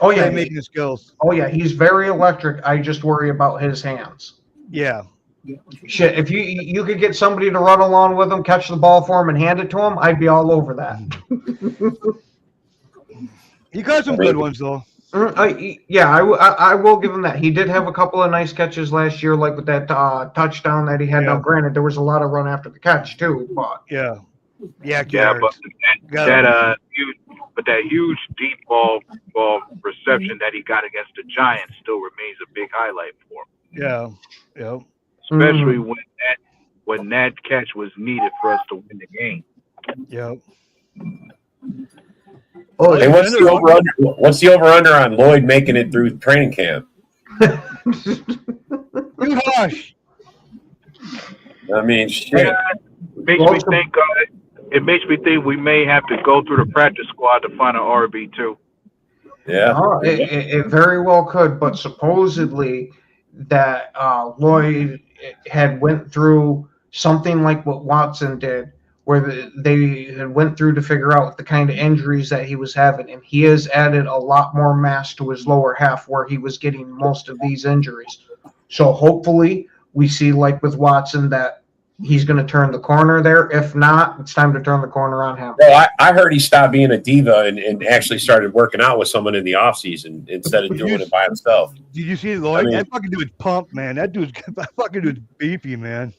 making skills. Oh yeah, he's very electric. I just worry about his hands. Yeah. Shit, if you could get somebody to run along with him, catch the ball for him, and hand it to him, I'd be all over that. He caught some good ones though. I will give him that. He did have a couple of nice catches last year, like with that touchdown that he had. Now, granted, there was a lot of run after the catch too, but but that huge deep ball reception that he got against the Giants still remains a big highlight for him. Yeah. Especially when that catch was needed for us to win the game. Yeah. Hey, what's the over-under on Lloyd making it through training camp? You hush. I mean, shit. Yeah, it makes me think we may have to go through the practice squad to find an RB2. Yeah. Oh, it very well could, but supposedly that Lloyd had went through something like what Watson did, where they had went through to figure out the kind of injuries that he was having, and he has added a lot more mass to his lower half where he was getting most of these injuries. So hopefully we see, like with Watson, that he's going to turn the corner there. If not, it's time to turn the corner on him. Well, I heard he stopped being a diva and actually started working out with someone in the offseason instead of doing it by himself. Did you see Lloyd? I mean- That fucking dude's pumped, man. That fucking dude's beefy, man.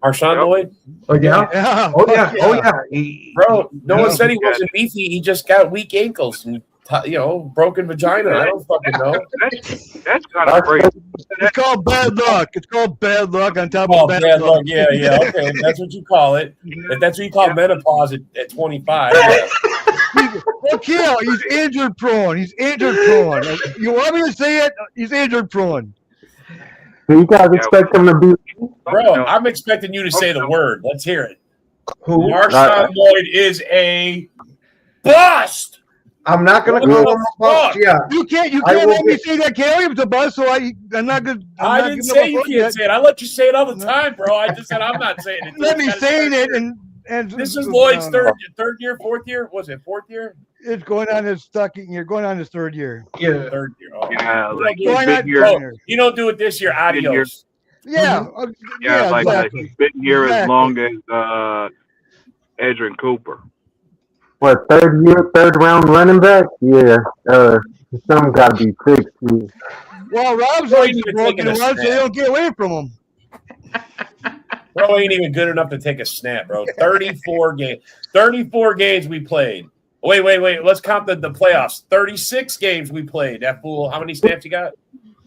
Marshawn Lloyd? Oh yeah. Yeah. Oh yeah. Oh yeah. Bro, no one said he wasn't beefy. He just got weak ankles and, broken vagina. I don't fucking know. That's kind of crazy. It's called bad luck. It's called bad luck on top Oh, of bad bad luck. luck. Yeah. Okay. If that's what you call it. If that's what you call menopause at 25. Yeah. Look here, he's injured prone. He's injured prone. You want me to say it? He's injured prone. Do you guys expect him to be? Bro, I'm expecting you to say the word. Let's hear it. Who? Marshawn Lloyd is a bust. I'm not going to call him a bust. Yeah. You can't I will let me get- say that, Kelly. It's a buzz, so I'm not good. I didn't say you can't say it. I let you say it all the time, bro. I just said I'm not saying it. Let me say it, and This is Lloyd's third year, fourth year. Was it fourth year? It's going on his second year. Going on his third year. Yeah. Third year. Oh. Yeah, like Going he's on been here. Bro, you don't do it this year. Adios. Yeah. Yeah, like exactly. he's been here as Exactly. long as Edrin Cooper. What, third round running back? Yeah. Something got to be fixed. Too. Well, Rob's Bro, like he's been broken taking a run, so they snap. don't get away from him. Bro ain't even good enough to take a snap, bro. 34 games. 34 games we played. Wait. Let's count the playoffs. 36 games we played. That fool. How many snaps you got?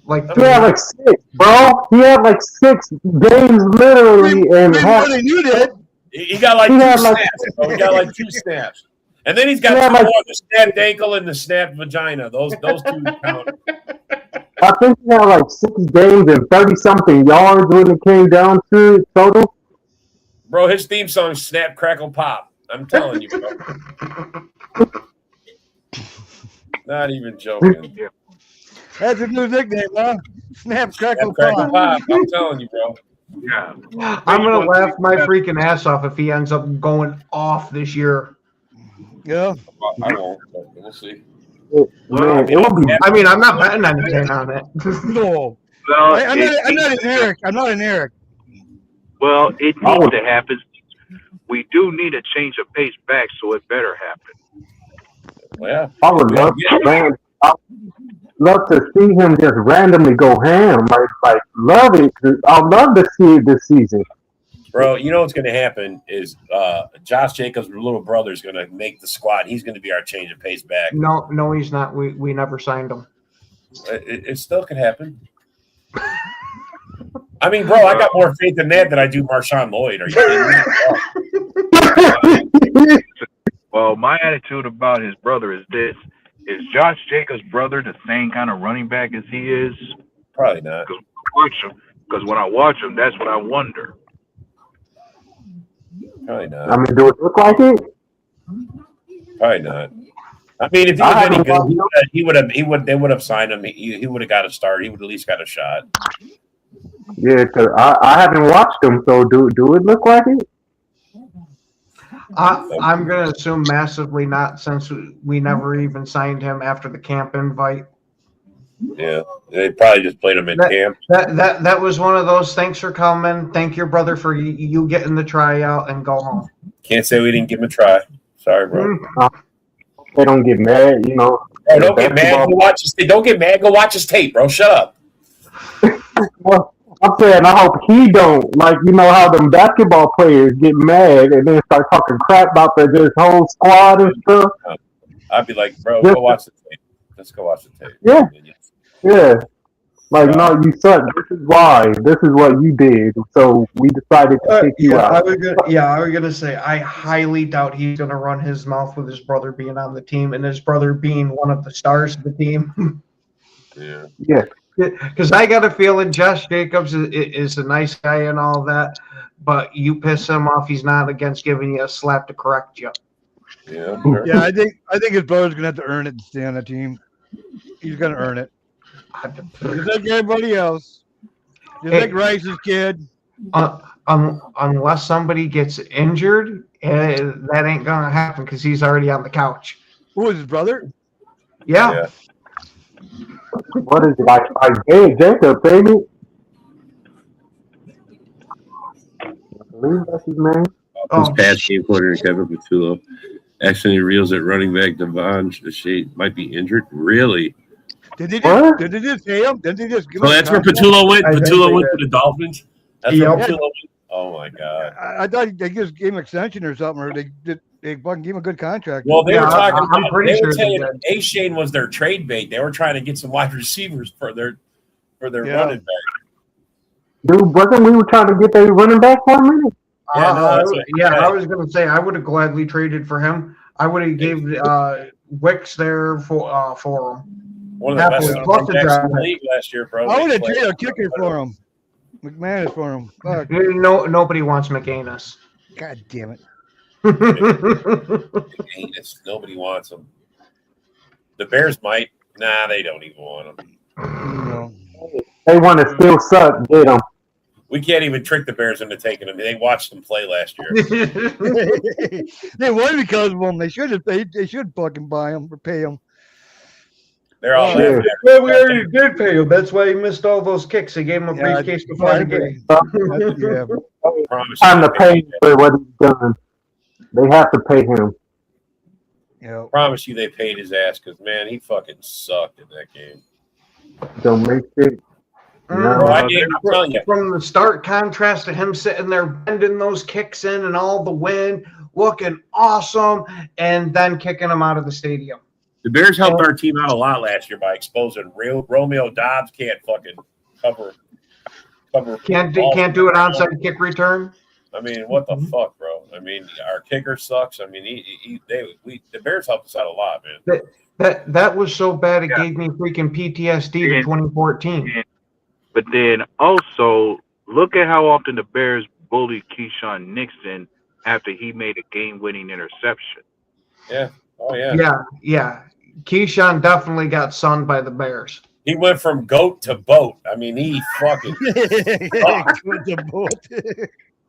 Like He had like 6, bro. He had like 6 games literally, and Maybe half. more than you did. He got like He two had like- snaps, bro. He got like 2 snaps. And then he's got He had two like- more, the snapped ankle and the snapped vagina. Those two count. I think he had like 6 games and 30-something yards when it came down to it total. Bro, his theme song is Snap, Crackle, Pop. I'm telling you, bro. Not even joking. That's a new nickname, huh? Snap, crackle, Snap, Crackle, pop. Pop. I'm telling you, bro. Yeah. I'm going to laugh my freaking ass off if he ends up going off this year. Yeah. I won't, but we'll see. Man, it would be. I mean, I'm not betting anything on it. No. Well, I'm not an Eric. I'm not an Eric. Well, it needs to happen. We do need a change of pace back, so it better happen. Well, yeah. I would love, man. I love to see him just randomly go ham. Like love it. I'd love to see it this season. Bro, you know what's going to happen is Josh Jacobs' little brother is going to make the squad. He's going to be our change of pace back. No, he's not. We never signed him. It still could happen. I mean, bro, I got more faith in that than I do Marshawn Lloyd. Are you kidding me? Well, my attitude about his brother is this. Is Josh Jacobs' brother the same kind of running back as he is? Probably not. Because when I watch him, that's what I wonder. Probably not. I mean, do it look like it? Probably not. I mean, if he was any good, they would have signed him. He would have got a start. He would at least got a shot. Yeah, because I haven't watched him, so do it look like it? I'm going to assume massively not, since we never even signed him after the camp invite. Yeah, they probably just played him in camp. That was one of those. Thanks for coming. Thank your brother for you getting the tryout and go home. Can't say we didn't give him a try. Sorry, bro. They don't get mad, you know. Bro, don't get mad. Go watch his tape. Don't get mad. Go watch his tape, bro. Shut up. Well, I'm saying I hope he don't. Like, you know how them basketball players get mad and then start talking crap about this whole squad and stuff. I'd be like, bro, go watch the tape. Let's go watch the tape. Yeah. Yeah. Like, no, you suck. This is why. This is what you did. So we decided to kick you out. I was gonna say I highly doubt he's gonna run his mouth with his brother being on the team and his brother being one of the stars of the team. Yeah. Yeah. Because I got a feeling Josh Jacobs is a nice guy and all that, but you piss him off, he's not against giving you a slap to correct you. Yeah, sure. Yeah, I think his brother's gonna have to earn it to stay on the team. He's gonna earn it. Just like everybody else. Just like Rice's kid. Unless somebody gets injured, that ain't gonna happen because he's already on the couch. Who is his brother? Yeah. What is it like? Jacob, baby. I believe that's his name. This past game quarter, Kevin Patullo accidentally reels at running back Devon Shade might be injured. Really? Did they What? just pay him? Did they just give So him that's a where contract? Patullo went. I think Patullo they went did. to the Dolphins. That's Yep. where Patullo went. Oh my god. I thought they just gave him an extension or something, or they fucking gave him a good contract. Well, they Yeah, were talking I'm about. pretty They were sure they saying A. Shane was their trade bait. They were trying to get some wide receivers for their Yeah. running back. Dude, wasn't we were trying to get their running back for a minute? Yeah, no, that's what- I was gonna say I would have gladly traded for him. I would have gave Wicks there for him. One of the best Happily, plus running the backs in draft the pick. league last year, bro. I would have They traded a played- kicker for him. McManus for him. Fuck. Nobody wants McAnus. God damn it. Anus. Nobody wants them. The Bears might. Nah, they don't even want them. No. They want to still suck, get them. We can't even trick the Bears into taking them. They watched them play last year. They won because of him. They should have. They should fucking buy him or pay him. They're all Yeah. laughing at Well, we already did pay him. That's why he missed all those kicks. They gave him a Yeah, briefcase before the game. Yeah. Promise Time you, to pay for what he's done. They have to pay him. Yeah. promise you they paid his ass because, man, he fucking sucked in that game. Don't make it. Bro, I'm telling you. From the start contrast to him sitting there bending those kicks in and all the wind, looking awesome, and then kicking them out of the stadium. The Bears helped our team out a lot last year by exposing Romeo Dobbs can't fucking cover. Can't do an onside kick return. I mean, what the fuck, bro? I mean, our kicker sucks. I mean, the Bears helped us out a lot, man. That was so bad it gave me freaking PTSD to 2014. But then also look at how often the Bears bullied Keyshawn Nixon after he made a game-winning interception. Yeah. Oh yeah. Yeah. Keyshawn definitely got sunned by the Bears. He went from goat to boat. I mean, he fucking.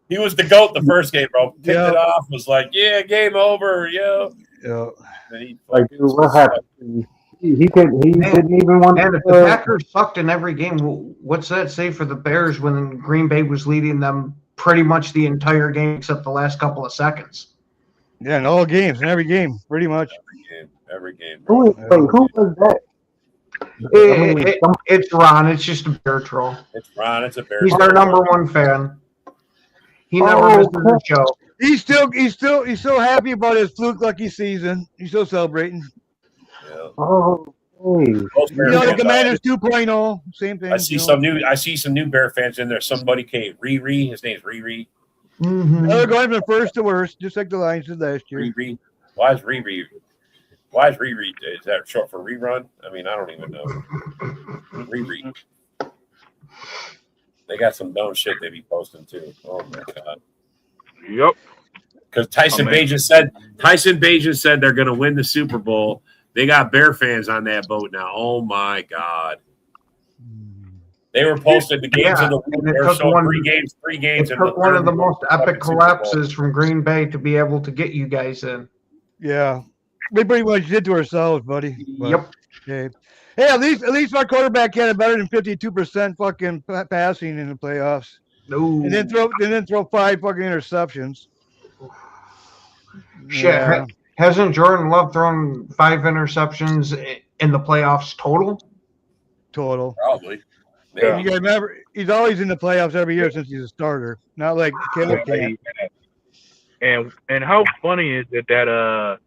He was the goat the first game, bro. Picked it off. Was like, yeah, game over. Yeah. Yeah. And he Like, fucking dude, what happened? He didn't even want And if to. the Packers sucked in every game, what's that say for the Bears when Green Bay was leading them pretty much the entire game except the last couple of seconds? Yeah, in all games, in every game, pretty much. Every game. Bro. Who was that? It's Ron. It's just a bear troll. It's Ron. It's a Bears. He's our number one fan. He never misses a show. He's still happy about his fluke lucky season. He's still celebrating. Yeah. Oh, hey. Most Bear The fans Commanders 2.0, same thing. I see some new Bear fans in there. Somebody came. Riri. His name's Riri. They're going from first to worst, just like the Lions did last year. Riri. Why is Riri? Is that short for rerun? I mean, I don't even know. Riri. They got some dumb shit they be posting too. Oh my god. Yep. Because Tyson Bagent said they're going to win the Super Bowl. They got Bear fans on that boat now. Oh my god. They were posting the games of the week. They were showing three games. It took one of the most epic collapses from Green Bay to be able to get you guys in. Yeah. We pretty much did to ourselves, buddy. But, Yep. Okay. Hey, at least our quarterback had a better than 52% fucking passing in the playoffs. No. And then throw 5 fucking interceptions. Shit. Yeah. Hasn't Jordan Love thrown 5 interceptions in the playoffs total? Total. Probably. Yeah. You gotta remember, he's always in the playoffs every year since he's a starter. Not like Caleb can't. And how funny is it that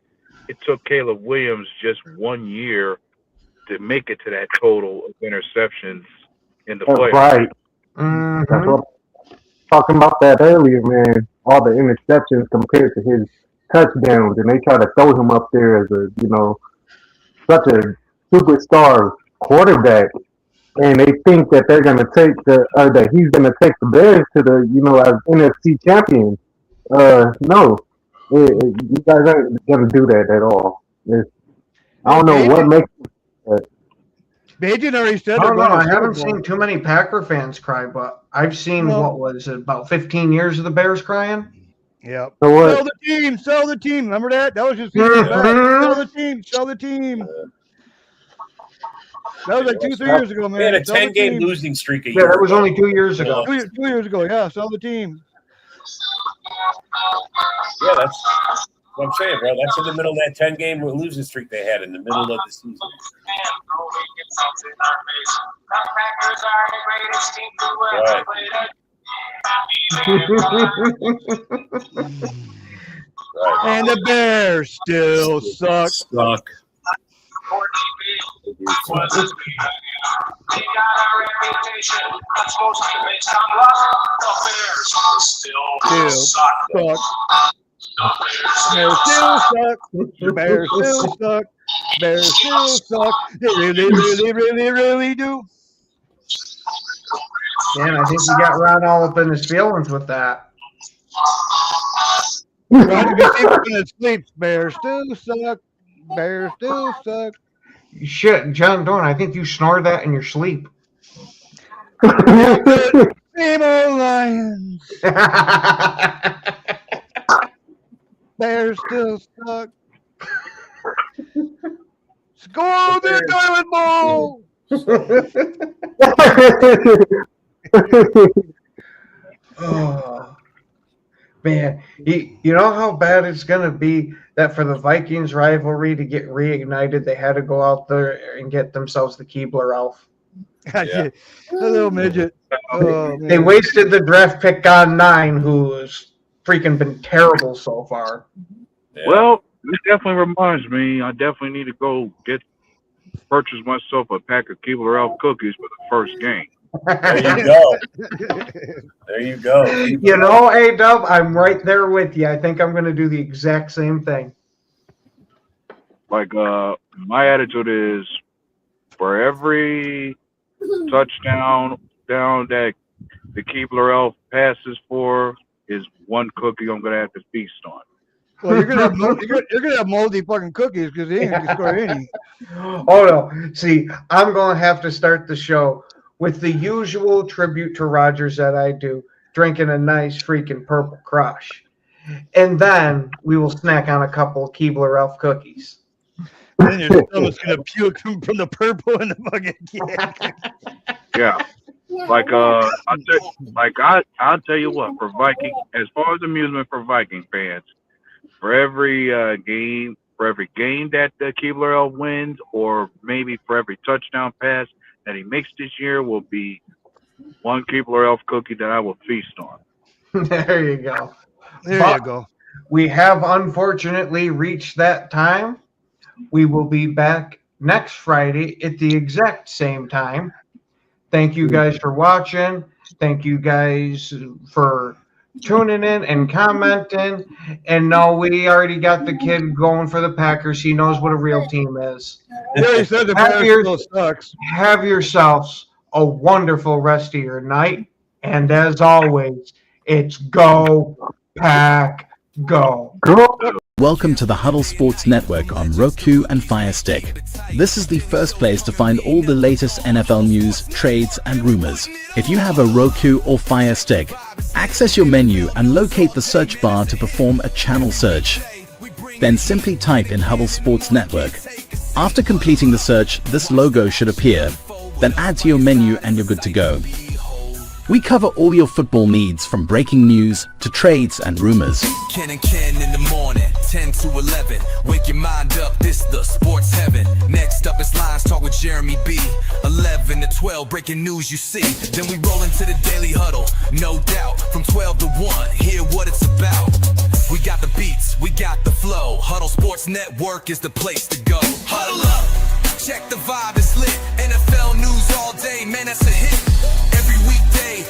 it took Caleb Williams just 1 year to make it to that total of interceptions in the playoffs. Right. Mm-hmm. That's what I was talking about that earlier, man. All the interceptions compared to his touchdowns, and they try to throw him up there as a, such a superstar quarterback. and they think that they're gonna take that he's gonna take the Bears to the as NFC champions. No, you guys aren't gonna do that at all. I don't know what makes. Bajan already said. I don't know. I haven't seen too many Packer fans cry, but I've seen what was it, about 15 years of the Bears crying. Yeah. So what? Sell the team. Remember that? That was just sell the team. That was like 2-3 years ago, man. We had a 10-game losing streak. Yeah, that was only 2 years ago. 2 years ago, yeah. Sell the team. Yeah, that's what I'm saying, bro. That's in the middle of that 10-game losing streak they had in the middle of the season. Right. And the Bears still suck. Bears still suck. Bears still suck. They really do. Man, I think he got Ron all up in his feelings with that. Ron could see him in his sleep. Bears still suck. Bears still suck. Shit, John Dorn, I think you snored that in your sleep. Same old Lions. Bears still suck. Score the Diamond Ball. Oh, man, you know how bad it's going to be that for the Vikings rivalry to get reignited, they had to go out there and get themselves the Keebler Elf. Yeah. The little midget. Oh, they wasted the draft pick on 9, who's freaking been terrible so far. Yeah. Well, it definitely reminds me. I definitely need to go purchase myself a pack of Keebler Elf cookies for the first game. There you go. There you go. You know, A-Dub, I'm right there with you. I think I'm going to do the exact same thing. Like, my attitude is for every touchdown down that the Keebler Elf passes for is one cookie I'm going to have to feast on. Well, you're gonna have moldy fucking cookies because they ain't gonna score any. Oh no! See, I'm gonna have to start the show with the usual tribute to Rogers that I do, drinking a nice freaking Purple Crush, and then we will snack on a couple of Keebler Elf cookies. Then your stomach's gonna puke from the purple and the fucking Yeah. Like I'll tell you what, for Viking, as far as amusement for Viking fans, for every game that the Keebler Elf wins, or maybe for every touchdown pass that he makes this year, will be one Keebler Elf cookie that I will feast on. There you go. There you go. We have unfortunately reached that time. We will be back next Friday at the exact same time. Thank you guys for watching. Thank you guys for tuning in and commenting. And no, we already got the kid going for the Packers. He knows what a real team is. Yeah, he said the Bears still sucks. Have yourselves a wonderful rest of your night. And as always, it's go, Pack, go. Welcome to the Huddle Sports Network on Roku and Fire Stick. This is the first place to find all the latest NFL news, trades, and rumors. If you have a Roku or Fire Stick, access your menu and locate the search bar to perform a channel search. Then simply type in Huddle Sports Network. After completing the search, this logo should appear. Then add to your menu and you're good to go. We cover all your football needs, from breaking news to trades and rumors. Ken and Ken in the morning, 10 to 11. Wake your mind up, this the sports heaven. Next up is Lines Talk with Jeremy B. 11 to 12, breaking news you see. Then we roll into the Daily Huddle, no doubt. From 12 to 1, hear what it's about. We got the beats, we got the flow. Huddle Sports Network is the place to go. Huddle up, check the vibe, it's lit. NFL news all day, man, that's a hit. Every weekday,